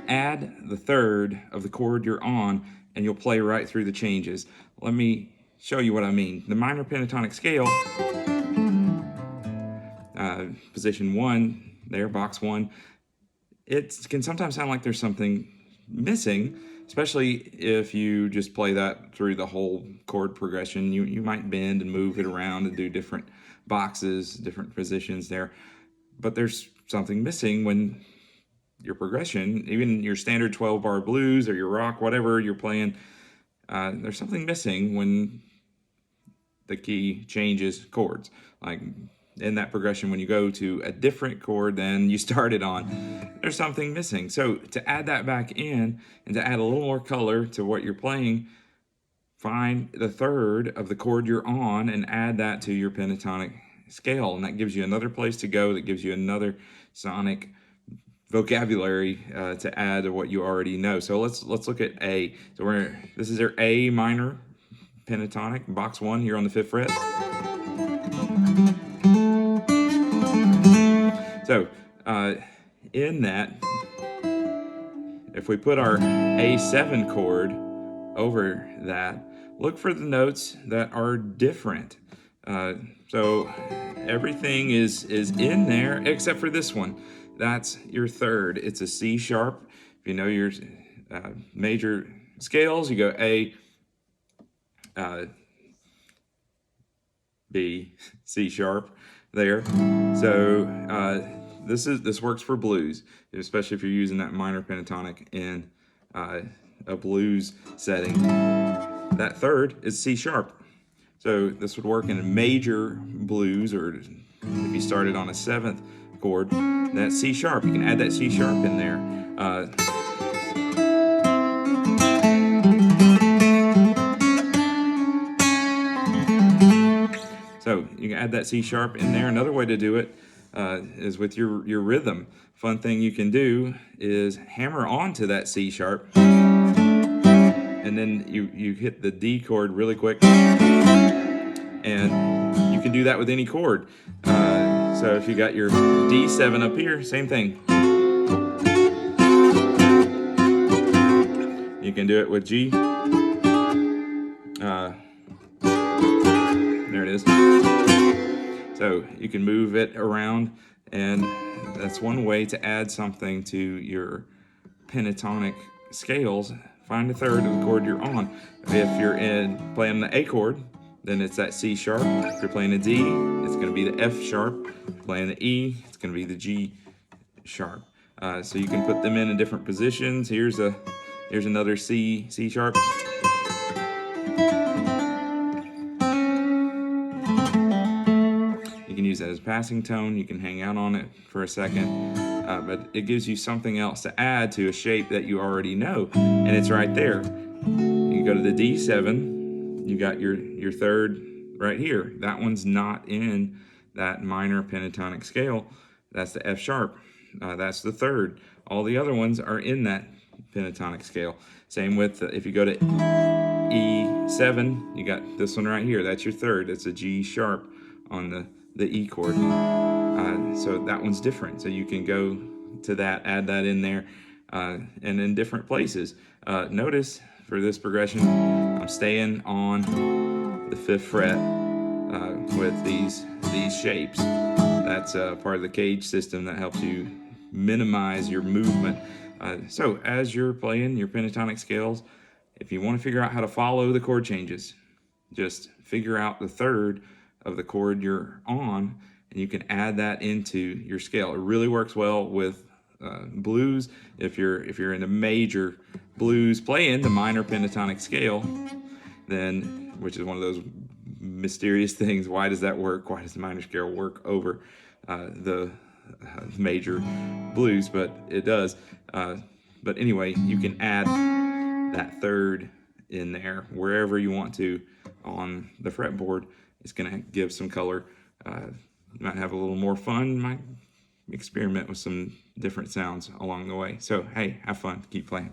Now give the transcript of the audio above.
Add the third of the chord you're on, and you'll play right through the changes. Let me show you what I mean. The minor pentatonic scale, position 1, there, box 1, it can sometimes sound like there's something missing, especially if you just play that through the whole chord progression. You might bend and move it around and do different boxes, different positions there, but there's something missing when your progression, even your standard 12-bar blues or your rock, whatever you're playing, there's something missing when the key changes chords. Like in that progression, when you go to a different chord than you started on, there's something missing. So to add that back in and to add a little more color to what you're playing, find the third of the chord you're on and add that to your pentatonic scale, and that gives you another place to go, that gives you another sonic vocabulary to add to what you already know. So let's look at A. So this is our A minor pentatonic, box 1 here on the 5th fret. So in that, if we put our A7 chord over that, look for the notes that are different. So everything is in there except for this one. That's your third. It's a C sharp. If you know your major scales, you go A, B, C sharp there. So this works for blues, especially if you're using that minor pentatonic in a blues setting. That third is C sharp. So this would work in a major blues, or if you started on a 7th chord, that's C sharp. You can add that C sharp in there. So you can add that C sharp in there. Another way to do it is with your rhythm. Fun thing you can do is hammer onto that C sharp, and then you hit the D chord really quick, and you can do that with any chord. So if you got your D7 up here, same thing. You can do it with G. There it is. So you can move it around, and that's one way to add something to your pentatonic scales. Find the third of the chord you're on. If you're playing the A chord, then it's that C sharp. If you're playing a D, it's going to be the F sharp. If you're playing the E, it's going to be the G sharp. So you can put them in different positions. Here's another C sharp. You can use that as a passing tone. You can hang out on it for a second, but it gives you something else to add to a shape that you already know, and it's right there. You go to the D7. You got your third right here. That one's not in that minor pentatonic scale. That's the F sharp. That's the third. All the other ones are in that pentatonic scale. Same with if you go to E7, you got this one right here. That's your third. It's a G sharp on the E chord. So that one's different. So you can go to that, add that in there, and in different places. Notice for this progression, I'm staying on the 5th fret with these shapes. That's part of the cage system that helps you minimize your movement. So as you're playing your pentatonic scales, if you want to figure out how to follow the chord changes, just figure out the third of the chord you're on, and you can add that into your scale. It really works well with blues. If you're in a major blues playing the minor pentatonic scale, then, which is one of those mysterious things, why does that work? Why does the minor scale work over the major blues? But it does. But anyway, you can add that third in there wherever you want to on the fretboard. It's going to give some color. You might have a little more fun. Might experiment with some different sounds along the way. So, hey, have fun. Keep playing.